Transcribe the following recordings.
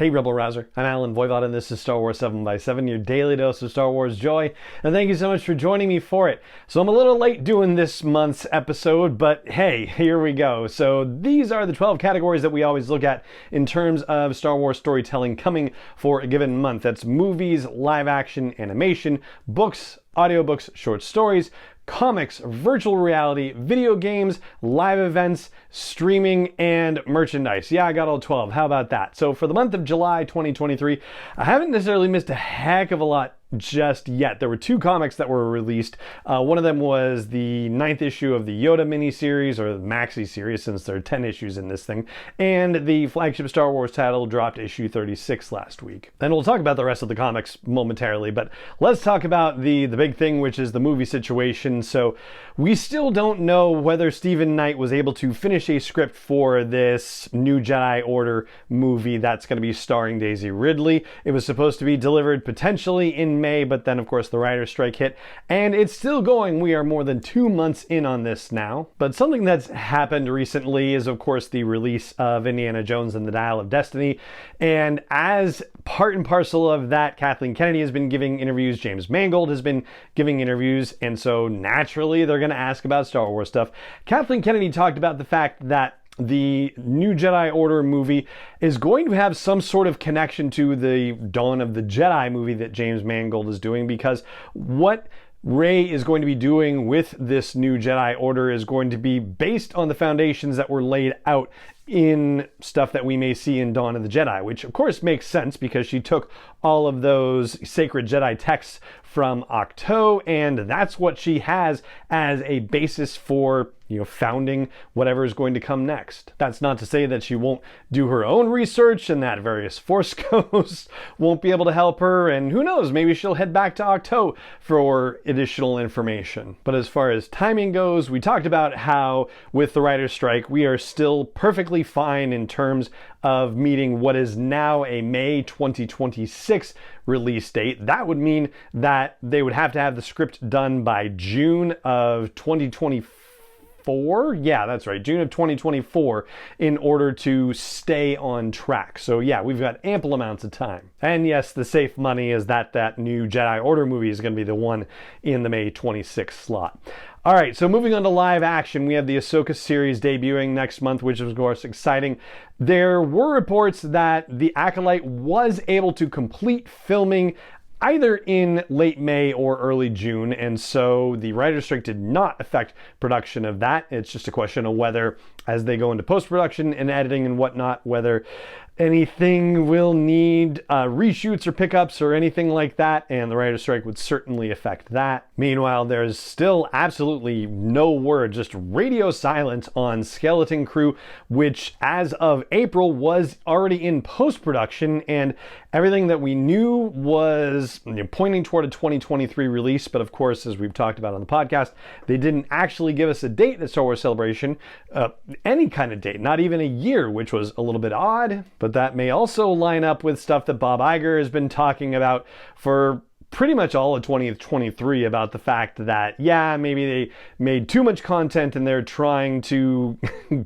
Hey Rebel Rouser, I'm Alan Voivod and this is Star Wars 7x7, your daily dose of Star Wars joy, and thank you so much for joining me for it. So I'm a little late doing this month's episode, but hey, here we go. So these are the 12 categories that we always look at in terms of Star Wars storytelling coming for a given month. That's movies, live action, animation, books, audiobooks, short stories, comics, virtual reality, video games, live events, streaming, and merchandise. Yeah, I got all 12. How about that? So for the month of July 2023, I haven't necessarily missed a heck of a lot just yet. There were two comics that were released. One of them was the 9th issue of the Yoda miniseries, or the Maxi series, since there are 10 issues in this thing, and the flagship Star Wars title dropped issue 36 last week. And we'll talk about the rest of the comics momentarily, but let's talk about the big thing, which is the movie situation. So we still don't know whether Stephen Knight was able to finish a script for this New Jedi Order movie that's going to be starring Daisy Ridley. It was supposed to be delivered potentially in May, but then of course the writer's strike hit, and it's still going. We are more than 2 months in on this now. But something that's happened recently is of course the release of Indiana Jones and the Dial of Destiny, and as part and parcel of that, Kathleen Kennedy has been giving interviews, James Mangold has been giving interviews, and so naturally they're going to ask about Star Wars stuff. Kathleen Kennedy talked about the fact that the New Jedi Order movie is going to have some sort of connection to the Dawn of the Jedi movie that James Mangold is doing, because what Rey is going to be doing with this New Jedi Order is going to be based on the foundations that were laid out in stuff that we may see in Dawn of the Jedi, which of course makes sense because she took all of those sacred Jedi texts from Octo, and that's what she has as a basis for, founding whatever is going to come next. That's not to say that she won't do her own research and that various Force ghosts won't be able to help her, and who knows, maybe she'll head back to Octo for additional information. But as far as timing goes, we talked about how with the writer's strike, we are still perfectly fine in terms of meeting what is now a May 2026 release date. That would mean that they would have to have the script done by June of 2024. Yeah, that's right, June of 2024, in order to stay on track. So yeah, we've got ample amounts of time. And yes, the safe money is that New Jedi Order movie is going to be the one in the May 26th slot. All right, so moving on to live action, we have the Ahsoka series debuting next month, which is of course exciting. There were reports that The Acolyte was able to complete filming either in late May or early June, and so the writer's strike did not affect production of that. It's just a question of whether, as they go into post-production and editing and whatnot, whether anything will need reshoots or pickups or anything like that, and the writer's strike would certainly affect that. Meanwhile, there's still absolutely no word, just radio silence on Skeleton Crew, which as of April was already in post-production, and everything that we knew was pointing toward a 2023 release. But of course, as we've talked about on the podcast, they didn't actually give us a date at Star Wars Celebration, any kind of date, not even a year, which was a little bit odd. But that may also line up with stuff that Bob Iger has been talking about for pretty much all of 2023, about the fact that, yeah, maybe they made too much content and they're trying to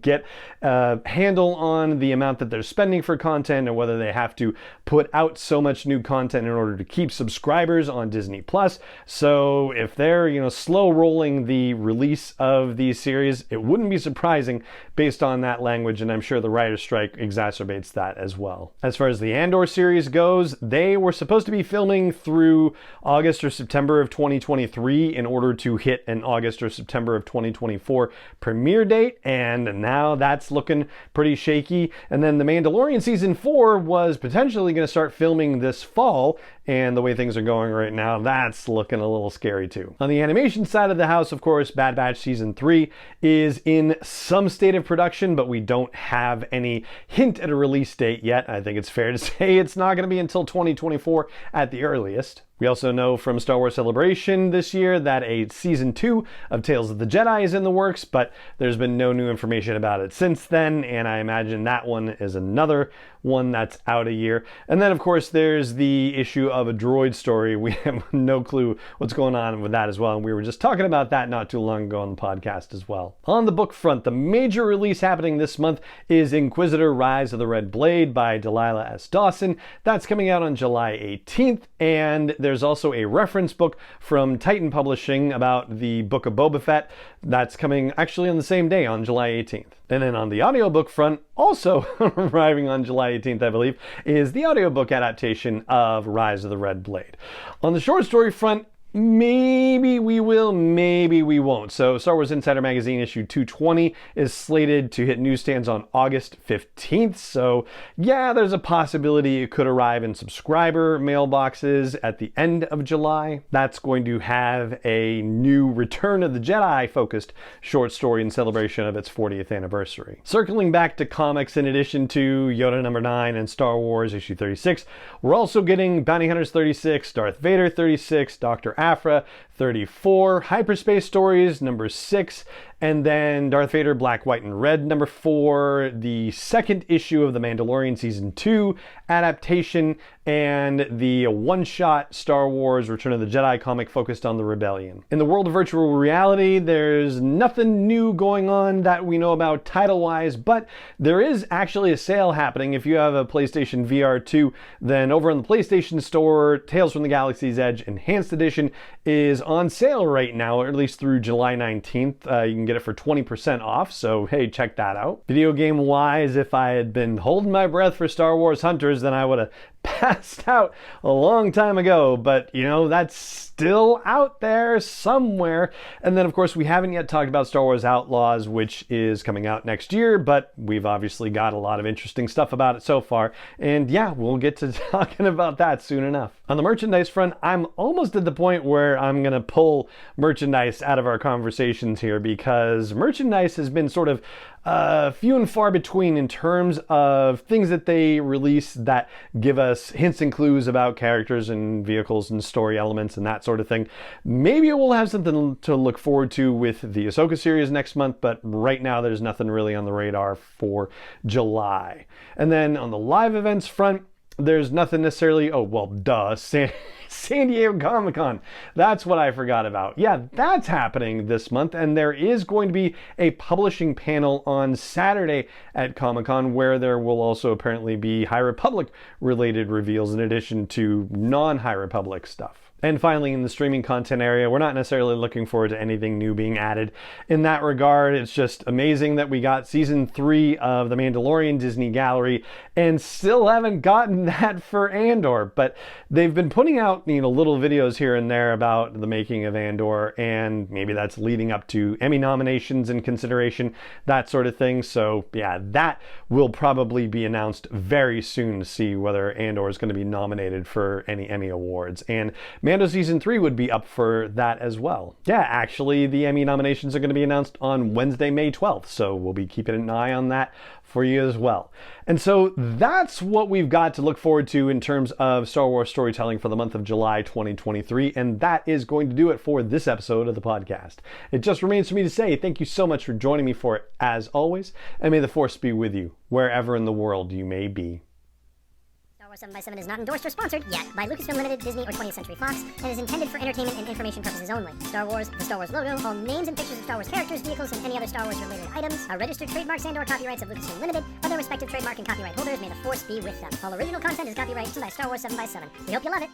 get a handle on the amount that they're spending for content, and whether they have to put out so much new content in order to keep subscribers on Disney Plus. So if they're, slow rolling the release of these series, it wouldn't be surprising based on that language, and I'm sure the writer's strike exacerbates that as well. As far as the Andor series goes, they were supposed to be filming through August or September of 2023 in order to hit an August or September of 2024 premiere date, and now that's looking pretty shaky. And then The Mandalorian Season 4 was potentially going to start filming this fall, and the way things are going right now, that's looking a little scary too. On the animation side of the house, of course, Bad Batch Season 3 is in some state of production, but we don't have any hint at a release date yet. I think it's fair to say it's not going to be until 2024 at the earliest. We also know from Star Wars Celebration this year that a Season 2 of Tales of the Jedi is in the works, but there's been no new information about it since then, and I imagine that one is another one that's out a year. And then, of course, there's the issue of a droid story. We have no clue what's going on with that as well. And we were just talking about that not too long ago on the podcast as well. On the book front, the major release happening this month is Inquisitor Rise of the Red Blade by Delilah S. Dawson. That's coming out on July 18th. And there's also a reference book from Titan Publishing about the Book of Boba Fett. That's coming actually on the same day, on July 18th. And then on the audiobook front, also arriving on July 18th, I believe, is the audiobook adaptation of Rise of the Red Blade. On the short story front, maybe we will, maybe we won't. So Star Wars Insider Magazine issue 220 is slated to hit newsstands on August 15th. So yeah, there's a possibility it could arrive in subscriber mailboxes at the end of July. That's going to have a new Return of the Jedi focused short story in celebration of its 40th anniversary. Circling back to comics, in addition to Yoda number 9 and Star Wars issue 36, we're also getting Bounty Hunters 36, Darth Vader 36, Dr. Aphra 34, Hyperspace Stories number 6, and then Darth Vader Black, White, and Red number 4, the second issue of The Mandalorian Season 2 adaptation, and the one-shot Star Wars Return of the Jedi comic focused on the Rebellion. In the world of virtual reality, there's nothing new going on that we know about title-wise, but there is actually a sale happening. If you have a PlayStation VR 2, then over on the PlayStation Store, Tales from the Galaxy's Edge Enhanced Edition is on sale right now, or at least through July 19th. You can get it for 20% off, so hey, check that out. Video game wise, if I had been holding my breath for Star Wars Hunters, then I would have passed out a long time ago, but you know, that's still out there somewhere. And then of course we haven't yet talked about Star Wars Outlaws, which is coming out next year, but we've obviously got a lot of interesting stuff about it so far, and yeah, we'll get to talking about that soon enough. On the merchandise front, I'm almost at the point where I'm gonna pull merchandise out of our conversations here, because merchandise has been sort of few and far between in terms of things that they release that give us hints and clues about characters and vehicles and story elements and that sort of thing. Maybe we'll have something to look forward to with the Ahsoka series next month, but right now there's nothing really on the radar for July. And then on the live events front, there's nothing necessarily, oh, well, duh, San Diego Comic-Con. That's what I forgot about. Yeah, that's happening this month, and there is going to be a publishing panel on Saturday at Comic-Con where there will also apparently be High Republic related reveals in addition to non-High Republic stuff. And finally, in the streaming content area, we're not necessarily looking forward to anything new being added. In that regard, it's just amazing that we got season 3 of The Mandalorian Disney Gallery and still haven't gotten that for Andor. But they've been putting out, you know, little videos here and there about the making of Andor, and maybe that's leading up to Emmy nominations and consideration, that sort of thing. So yeah, that will probably be announced very soon to see whether Andor is going to be nominated for any Emmy awards. And Mando Season 3 would be up for that as well. Yeah, actually, the Emmy nominations are going to be announced on Wednesday, May 12th, so we'll be keeping an eye on that for you as well. And so that's what we've got to look forward to in terms of Star Wars storytelling for the month of July 2023, and that is going to do it for this episode of the podcast. It just remains for me to say thank you so much for joining me for it, as always, and may the Force be with you, wherever in the world you may be. 7x7 is not endorsed or sponsored yet by Lucasfilm Limited, Disney, or 20th Century Fox, and is intended for entertainment and information purposes only. Star Wars, the Star Wars logo, all names and pictures of Star Wars characters, vehicles, and any other Star Wars related items are registered trademarks and/or copyrights of Lucasfilm Limited, or their respective trademark and copyright holders. May the Force be with them. All original content is copyrighted by Star Wars 7x7. We hope you love it.